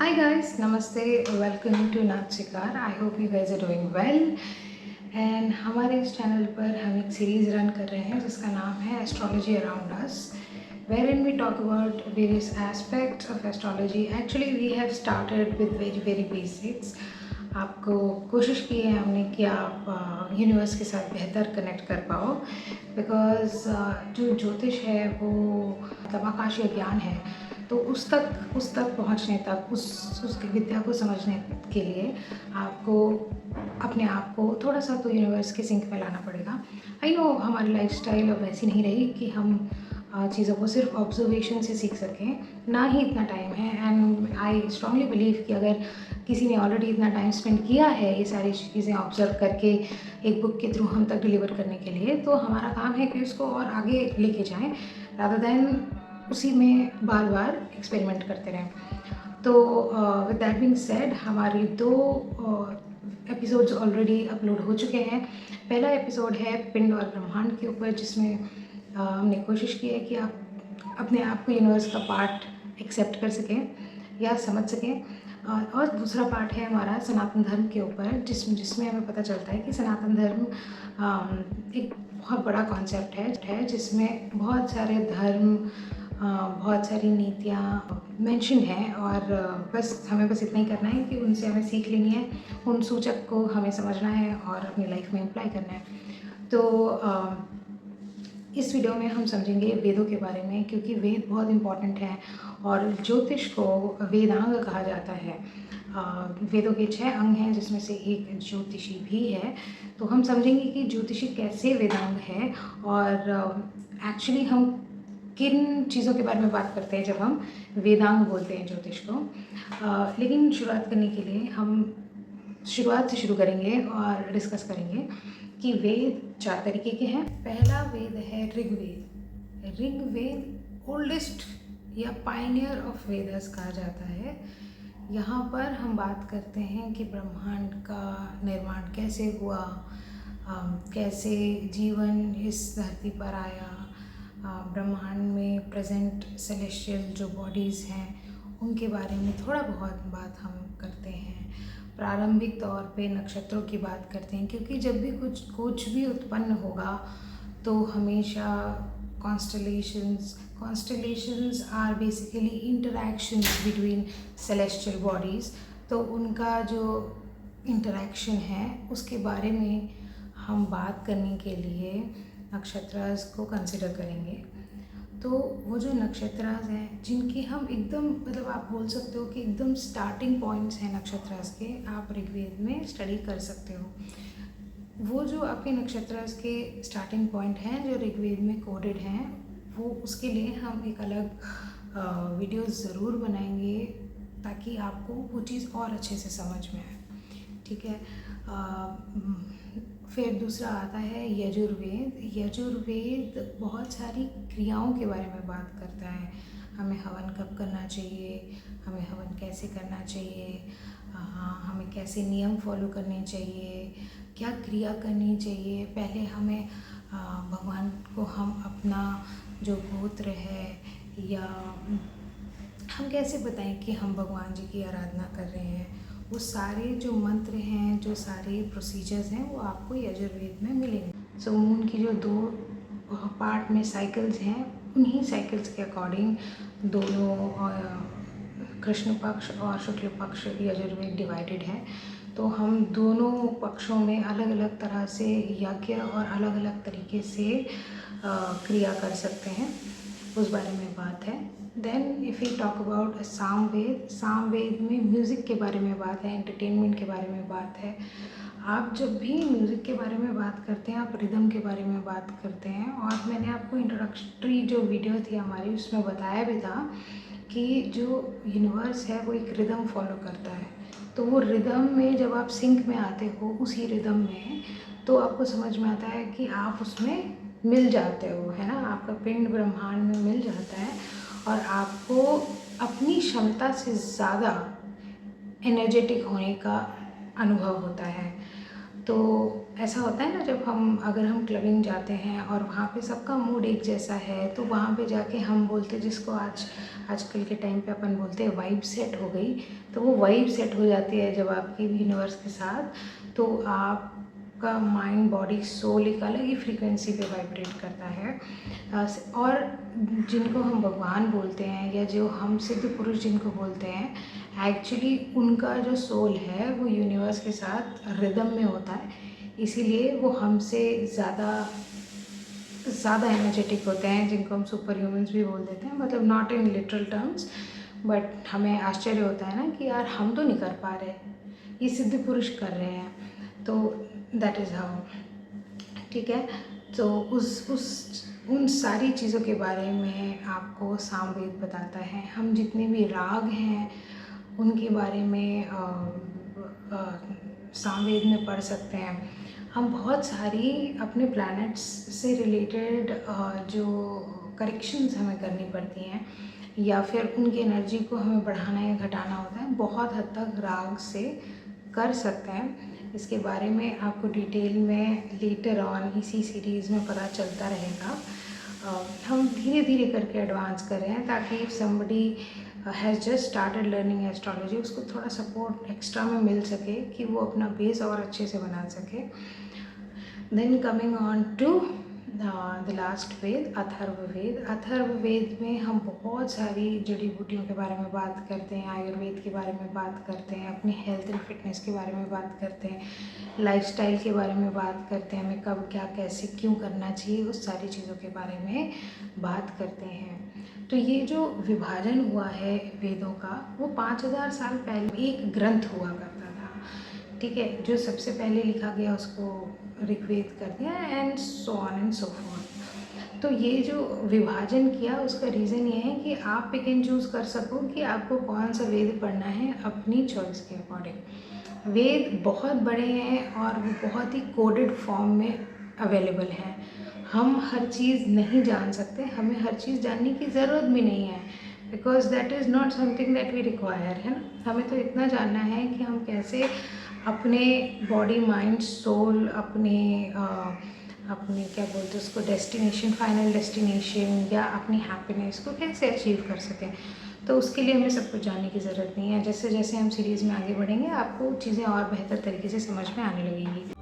Hi guys, Namaste, welcome to Nath Shikar. I hope you guys are doing well. And हमारे इस channel पर हम एक series run कर रहे हैं जिसका नाम है astrology around us, where in we talk about various aspects of astrology. Actually we have started with very very basics. आपको कोशिश की है हमने कि आप यूनिवर्स के साथ बेहतर कनेक्ट कर पाओ, बिकॉज जो ज्योतिष है वो मतलब आकाशीय ज्ञान है, तो उस तक पहुंचने तक उसकी विद्या को समझने के लिए आपको अपने आप को थोड़ा सा तो यूनिवर्स के सिंक में लाना पड़ेगा. आई नो हमारी लाइफस्टाइल अब वैसी नहीं रही कि हम चीज़ों को सिर्फ ऑब्जर्वेशन से सीख सकें, ना ही इतना टाइम है. एंड आई स्ट्रांगली बिलीव कि अगर किसी ने ऑलरेडी इतना टाइम स्पेंड किया है ये सारी चीज़ें ऑब्जर्व करके एक बुक के थ्रू हम तक डिलीवर करने के लिए, तो हमारा काम है कि उसको और आगे लेके जाएं रादर देन उसी में बार बार एक्सपेरिमेंट करते रहें. तो विद दैट बीइंग सेड, हमारी दो एपिसोड्स ऑलरेडी अपलोड हो चुके हैं. पहला एपिसोड है पिंड और ब्रह्मांड के ऊपर, जिसमें हमने कोशिश की है कि आप अपने आप को यूनिवर्स का पार्ट एक्सेप्ट कर सकें या समझ सकें. और दूसरा पार्ट है हमारा सनातन धर्म के ऊपर, जिसमें हमें पता चलता है कि सनातन धर्म एक बहुत बड़ा कॉन्सेप्ट है जिसमें बहुत सारे धर्म, बहुत सारी नीतियाँ मेंशन हैं, और बस हमें इतना ही करना है कि उनसे हमें सीख लेनी है, उन सूचक को हमें समझना है और अपनी लाइफ में अप्लाई करना है. तो इस वीडियो में हम समझेंगे वेदों के बारे में, क्योंकि वेद बहुत इम्पॉर्टेंट है और ज्योतिष को वेदांग कहा जाता है. वेदों के 6 अंग हैं जिसमें से एक ज्योतिषी भी है. तो हम समझेंगे कि ज्योतिषी कैसे वेदांग है, और एक्चुअली हम किन चीज़ों के बारे में बात करते हैं जब हम वेदांग बोलते हैं ज्योतिष को. लेकिन शुरुआत करने के लिए हम शुरुआत से शुरू करेंगे और डिस्कस करेंगे कि वेद 4 तरीके के हैं. पहला वेद है ऋग्वेद. ऋग्वेद ओल्डेस्ट या पायनियर ऑफ वेदस कहा जाता है. यहाँ पर हम बात करते हैं कि ब्रह्मांड का निर्माण कैसे हुआ, कैसे जीवन इस धरती पर आया, ब्रह्मांड में प्रेजेंट सेलेस्टियल जो बॉडीज़ हैं उनके बारे में थोड़ा बहुत बात हम करते हैं. प्रारंभिक तौर पे नक्षत्रों की बात करते हैं, क्योंकि जब भी कुछ भी उत्पन्न होगा तो हमेशा constellations are basically interactions between celestial bodies. तो उनका जो इंटरैक्शन है उसके बारे में हम बात करने के लिए नक्षत्रास को कंसिडर करेंगे. तो वो जो नक्षत्रास हैं जिनकी हम एकदम मतलब आप बोल सकते हो कि एकदम स्टार्टिंग पॉइंट्स हैं नक्षत्रास के, आप ऋग्वेद में स्टडी कर सकते हो. वो जो आपके नक्षत्रास के स्टार्टिंग पॉइंट हैं जो ऋग्वेद में कोडेड हैं, वो उसके लिए हम एक अलग वीडियो ज़रूर बनाएंगे ताकि आपको वो चीज़ और अच्छे से समझ में आए. ठीक है. फिर दूसरा आता है यजुर्वेद. यजुर्वेद बहुत सारी क्रियाओं के बारे में बात करता है. हमें हवन कब करना चाहिए, हमें हवन कैसे करना चाहिए, हमें कैसे नियम फॉलो करने चाहिए, क्या क्रिया करनी चाहिए. पहले हमें भगवान को हम अपना जो गोत्र है या हम कैसे बताएं कि हम भगवान जी की आराधना कर रहे हैं, वो सारे जो मंत्र हैं, जो सारे प्रोसीजर्स हैं, वो आपको यजुर्वेद में मिलेंगे. सो मून की जो 2 पार्ट में साइकिल्स हैं, उन्हीं साइकिल्स के अकॉर्डिंग दोनों कृष्ण पक्ष और शुक्ल पक्ष यजुर्वेद डिवाइडेड है. तो हम दोनों पक्षों में अलग अलग तरह से यज्ञ और अलग अलग तरीके से क्रिया कर सकते हैं, उस बारे में बात है. Then if you talk about Samaveda, Samaveda में म्यूज़िक के बारे में बात है, एंटरटेनमेंट के बारे में बात है. आप जब भी म्यूज़िक के बारे में बात करते हैं आप रिदम के बारे में बात करते हैं, और मैंने आपको इंट्रोडक्टरी जो वीडियो थी हमारी उसमें बताया भी था कि जो यूनिवर्स है वो एक रिदम फॉलो करता है. तो वो रिदम में जब आप सिंक में आते हो उसी रिदम में, तो आपको समझ में आता है कि आप उसमें मिल जाते हो, है ना. आपका पिंड ब्रह्मांड में मिल जाता है और आपको अपनी क्षमता से ज़्यादा एनर्जेटिक होने का अनुभव होता है. तो ऐसा होता है ना, जब अगर हम क्लबिंग जाते हैं और वहाँ पे सबका मूड एक जैसा है, तो वहाँ पे जाके हम बोलते हैं, जिसको आजकल के टाइम पे अपन बोलते हैं वाइब सेट हो गई। तो वो वाइब सेट हो जाती है जब आपकी यूनिवर्स के साथ, तो आपका माइंड बॉडी सोल एक अलग ही फ्रीक्वेंसी पे वाइब्रेट करता है। और जिनको हम भगवान बोलते हैं या जो हम सिद्ध पुरुष जिनको बोलते हैं, एक्चुअली उनका जो सोल है वो यूनिवर्स के साथ रिदम में होता है, इसीलिए वो हमसे ज़्यादा एनर्जेटिक होते हैं, जिनको हम सुपर ह्यूमंस भी बोल देते हैं, मतलब not in literal terms, but हमें आश्चर्य होता है ना कि यार हम तो नहीं कर पा रहे, ये सिद्ध पुरुष कर रहे हैं। तो दैट इज़ हाउ, ठीक है। तो उन सारी चीज़ों के बारे में आपको सामवेद बताता है। हम जितने भी राग हैं उनके बारे में सामवेद में पढ़ सकते हैं। हम बहुत सारी अपने प्लैनेट्स से रिलेटेड जो करेक्शंस हमें करनी पड़ती हैं, या फिर उनकी एनर्जी को हमें बढ़ाना या घटाना होता है, बहुत हद तक राग से कर सकते हैं। इसके बारे में आपको डिटेल में लेटर ऑन इसी सीरीज़ में पता चलता रहेगा। हम धीरे धीरे करके एडवांस कर रहे हैं, ताकि if somebody has just started learning astrology, उसको थोड़ा सपोर्ट एक्स्ट्रा में मिल सके कि वो अपना बेस और अच्छे से बना सके। Then coming on to the last Veda, Atharvaveda. Atharvaveda में हम बहुत सारी जड़ी बूटियों के बारे में बात करते हैं, आयुर्वेद के बारे में बात करते हैं, अपनी हेल्थ एंड फिटनेस के बारे में बात करते हैं, लाइफस्टाइल के बारे में बात करते हैं, हमें कब क्या कैसे क्यों करना चाहिए, उस सारी चीज़ों के बारे में बात करते हैं। तो ये जो विभाजन हुआ है वेदों का, वो 5000 साल पहले एक ग्रंथ हुआ करता था, ठीक है। जो सबसे पहले लिखा गया उसको ऋग्वेद कर दिया, and so on and so forth. तो ये जो विभाजन किया, उसका रीज़न ये है कि आप पिक एंड चूज़ कर सको कि आपको कौन सा वेद पढ़ना है अपनी चॉइस के अकॉर्डिंग। वेद बहुत बड़े हैं और वो बहुत ही कोडेड फॉर्म में अवेलेबल हैं। हम हर चीज़ नहीं जान सकते, हमें हर चीज़ जानने की ज़रूरत भी नहीं है, because that is not something that we require, है ना। हमें तो इतना जानना है कि हम कैसे अपने बॉडी माइंड सोल, अपने क्या बोलते हैं उसको, डेस्टिनेशन, फाइनल डेस्टिनेशन या अपनी हैप्पीनेस को कैसे अचीव कर सकें। तो उसके लिए हमें सब कुछ जानने की ज़रूरत नहीं है। जैसे जैसे हम सीरीज़ में आगे बढ़ेंगे, आपको चीज़ें और बेहतर तरीके से समझ में आने लगेंगी।